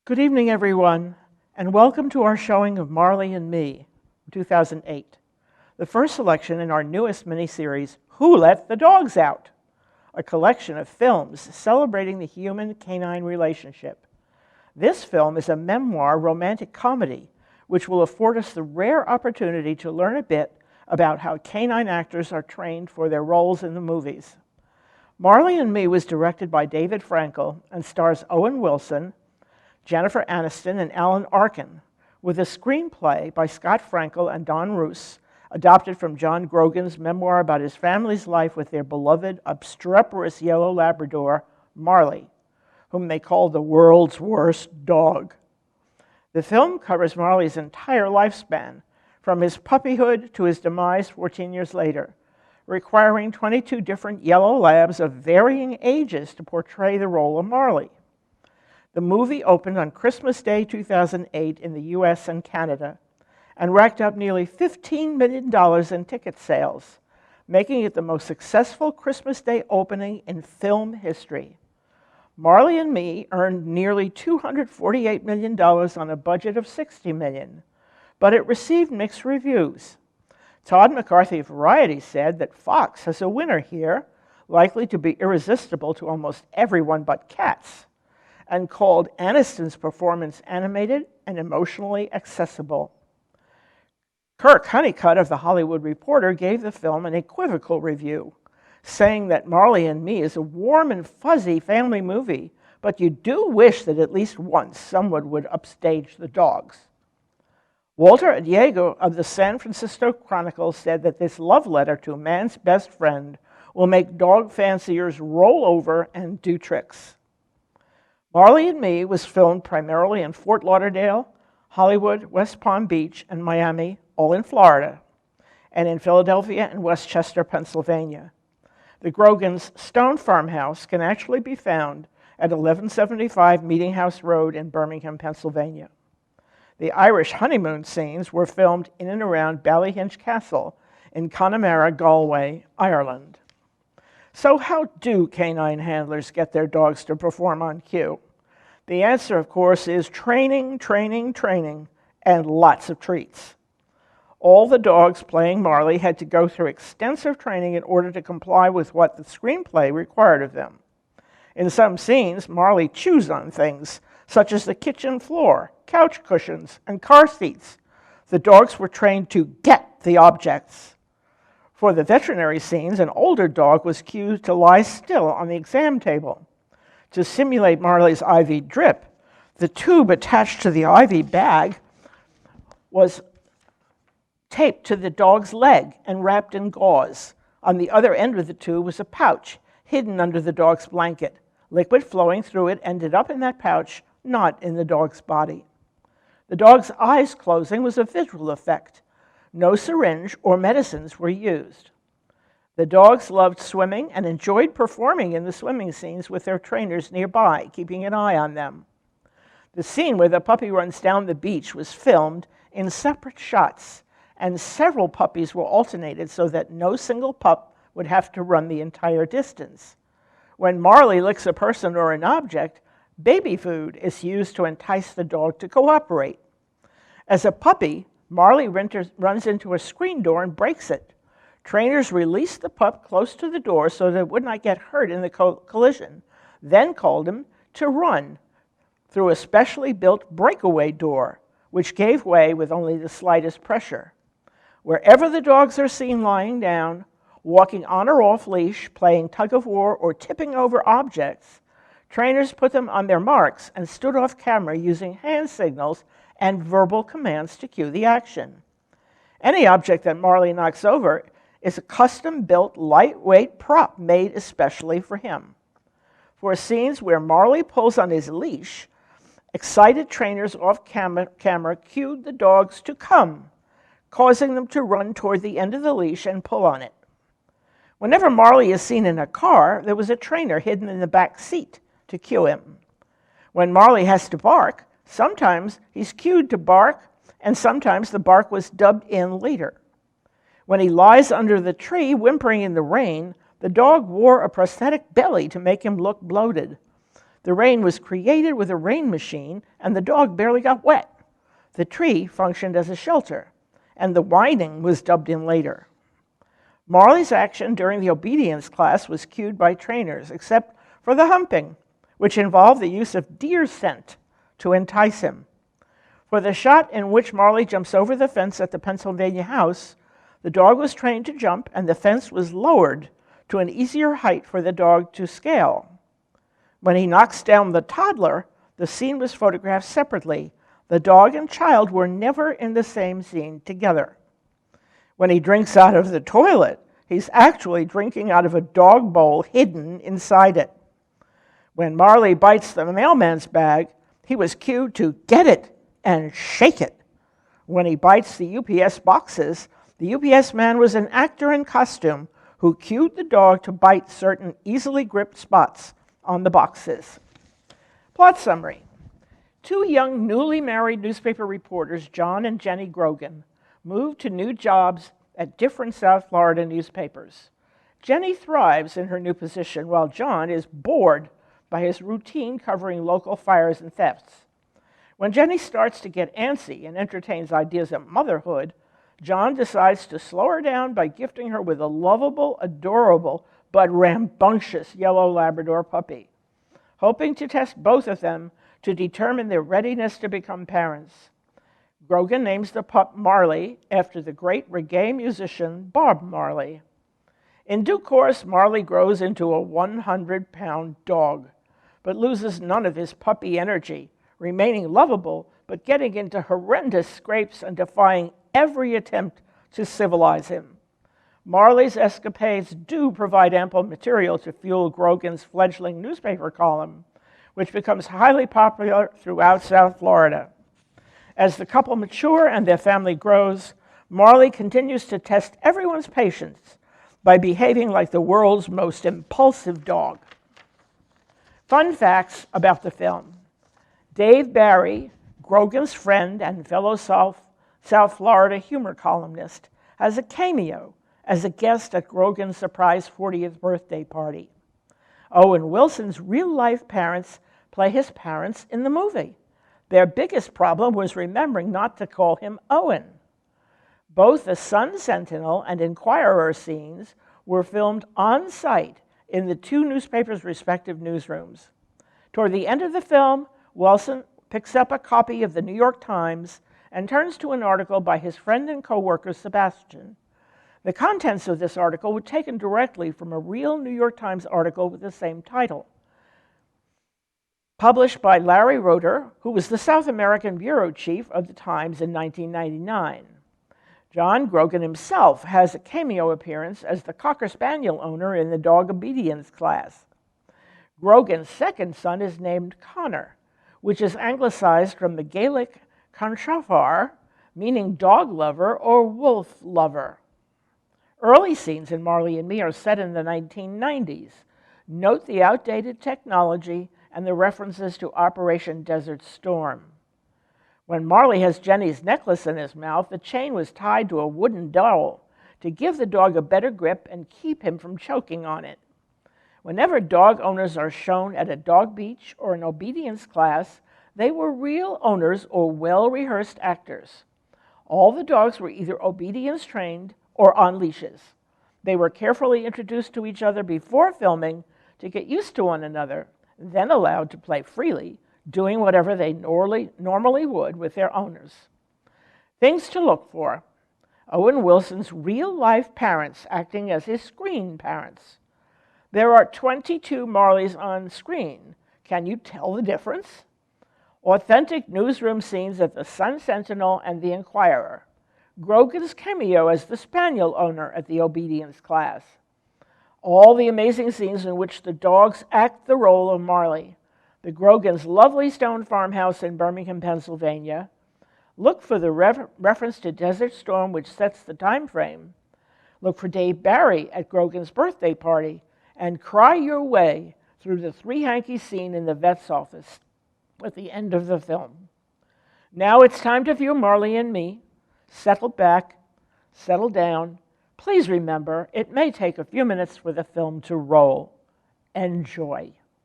Good evening, everyone, and welcome to our showing of Marley and Me, 2008, the first selection in our newest miniseries, Who Let the Dogs Out?, a collection of films celebrating the human-canine relationship. This film is a memoir romantic comedy, which will afford us the rare opportunity to learn a bit about how canine actors are trained for their roles in the movies. Marley and Me was directed by David Frankel and stars Owen Wilson, Jennifer Aniston, and Alan Arkin, with a screenplay by Scott Frankel and Don Roos, adapted from John Grogan's memoir about his family's life with their beloved, obstreperous yellow Labrador, Marley, whom they call the world's worst dog. The film covers Marley's entire lifespan, from his puppyhood to his demise 14 years later, requiring 22 different yellow labs of varying ages to portray the role of Marley. The movie opened on Christmas Day 2008 in the US and Canada and racked up nearly $15 million in ticket sales, making it the most successful Christmas Day opening in film history. Marley and Me earned nearly $248 million on a budget of $60 million, but it received mixed reviews. Todd McCarthy of Variety said that Fox has a winner here, likely to be irresistible to almost everyone but cats, and called Aniston's performance animated and emotionally accessible. Kirk Honeycutt of The Hollywood Reporter gave the film an equivocal review, saying that Marley and Me is a warm and fuzzy family movie, but you do wish that at least once someone would upstage the dogs. Walter Diego of the San Francisco Chronicle said that this love letter to man's best friend will make dog fanciers roll over and do tricks. Marley and Me was filmed primarily in Fort Lauderdale, Hollywood, West Palm Beach, and Miami, all in Florida, and in Philadelphia and Westchester, Pennsylvania. The Grogan's Stone Farmhouse can actually be found at 1175 Meeting House Road in Birmingham, Pennsylvania. The Irish honeymoon scenes were filmed in and around Ballyhinch Castle in Connemara, Galway, Ireland. So how do canine handlers get their dogs to perform on cue? The answer, of course, is training, training, training, and lots of treats. All the dogs playing Marley had to go through extensive training in order to comply with what the screenplay required of them. In some scenes, Marley chews on things, such as the kitchen floor, couch cushions, and car seats. The dogs were trained to get the objects. For the veterinary scenes, an older dog was cued to lie still on the exam table. To simulate Marley's IV drip, the tube attached to the IV bag was taped to the dog's leg and wrapped in gauze. On the other end of the tube was a pouch hidden under the dog's blanket. Liquid flowing through it ended up in that pouch, not in the dog's body. The dog's eyes closing was a visual effect. No syringe or medicines were used. The dogs loved swimming and enjoyed performing in the swimming scenes with their trainers nearby, keeping an eye on them. The scene where the puppy runs down the beach was filmed in separate shots, and several puppies were alternated so that no single pup would have to run the entire distance. When Marley licks a person or an object, baby food is used to entice the dog to cooperate. As a puppy, Marley runs into a screen door and breaks it. Trainers released the pup close to the door so that it would not get hurt in the collision, then called him to run through a specially built breakaway door, which gave way with only the slightest pressure. Wherever the dogs are seen lying down, walking on or off leash, playing tug-of-war, or tipping over objects, trainers put them on their marks and stood off camera using hand signals and verbal commands to cue the action. Any object that Marley knocks over is a custom-built, lightweight prop made especially for him. For scenes where Marley pulls on his leash, excited trainers off camera cued the dogs to come, causing them to run toward the end of the leash and pull on it. Whenever Marley is seen in a car, there was a trainer hidden in the back seat to cue him. When Marley has to bark, sometimes he's cued to bark, and sometimes the bark was dubbed in later. When he lies under the tree, whimpering in the rain, the dog wore a prosthetic belly to make him look bloated. The rain was created with a rain machine, and the dog barely got wet. The tree functioned as a shelter, and the whining was dubbed in later. Marley's action during the obedience class was cued by trainers, except for the humping, which involved the use of deer scent to entice him. For the shot in which Marley jumps over the fence at the Pennsylvania house, the dog was trained to jump, and the fence was lowered to an easier height for the dog to scale. When he knocks down the toddler, the scene was photographed separately. The dog and child were never in the same scene together. When he drinks out of the toilet, he's actually drinking out of a dog bowl hidden inside it. When Marley bites the mailman's bag, he was cued to get it and shake it. When he bites the UPS boxes, the UPS man was an actor in costume who cued the dog to bite certain easily gripped spots on the boxes. Plot summary. Two young, newly married newspaper reporters, John and Jenny Grogan, moved to new jobs at different South Florida newspapers. Jenny thrives in her new position, while John is bored by his routine covering local fires and thefts. When Jenny starts to get antsy and entertains ideas of motherhood, John decides to slow her down by gifting her with a lovable, adorable, but rambunctious yellow Labrador puppy, hoping to test both of them to determine their readiness to become parents. Grogan names the pup Marley after the great reggae musician Bob Marley. In due course, Marley grows into a 100-pound dog, but loses none of his puppy energy, remaining lovable, but getting into horrendous scrapes and defying every attempt to civilize him. Marley's escapades do provide ample material to fuel Grogan's fledgling newspaper column, which becomes highly popular throughout South Florida. As the couple mature and their family grows, Marley continues to test everyone's patience by behaving like the world's most impulsive dog. Fun facts about the film. Dave Barry, Grogan's friend and fellow South Florida humor columnist, has a cameo as a guest at Grogan's surprise 40th birthday party. Owen Wilson's real-life parents play his parents in the movie. Their biggest problem was remembering not to call him Owen. Both the Sun Sentinel and Inquirer scenes were filmed on site in the two newspapers' respective newsrooms. Toward the end of the film, Wilson picks up a copy of the New York Times and turns to an article by his friend and co-worker Sebastian. The contents of this article were taken directly from a real New York Times article with the same title, published by Larry Roeder, who was the South American bureau chief of the Times in 1999. John Grogan himself has a cameo appearance as the Cocker Spaniel owner in the dog obedience class. Grogan's second son is named Connor, which is anglicized from the Gaelic Conchafar, meaning dog lover or wolf lover. Early scenes in Marley and Me are set in the 1990s. Note the outdated technology and the references to Operation Desert Storm. When Marley has Jenny's necklace in his mouth, the chain was tied to a wooden dowel to give the dog a better grip and keep him from choking on it. Whenever dog owners are shown at a dog beach or an obedience class, they were real owners or well-rehearsed actors. All the dogs were either obedience trained or on leashes. They were carefully introduced to each other before filming to get used to one another, then allowed to play freely, doing whatever they normally would with their owners. Things to look for. Owen Wilson's real-life parents acting as his screen parents. There are 22 Marleys on screen. Can you tell the difference? Authentic newsroom scenes at the Sun Sentinel and the Inquirer. Grogan's cameo as the Spaniel owner at the obedience class. All the amazing scenes in which the dogs act the role of Marley. The Grogan's lovely stone farmhouse in Birmingham, Pennsylvania. Look for the reference to Desert Storm, which sets the time frame. Look for Dave Barry at Grogan's birthday party, and cry your way through the three-hanky scene in the vet's office at the end of the film. Now it's time to view Marley and Me. Settle back, settle down. Please remember, it may take a few minutes for the film to roll. Enjoy.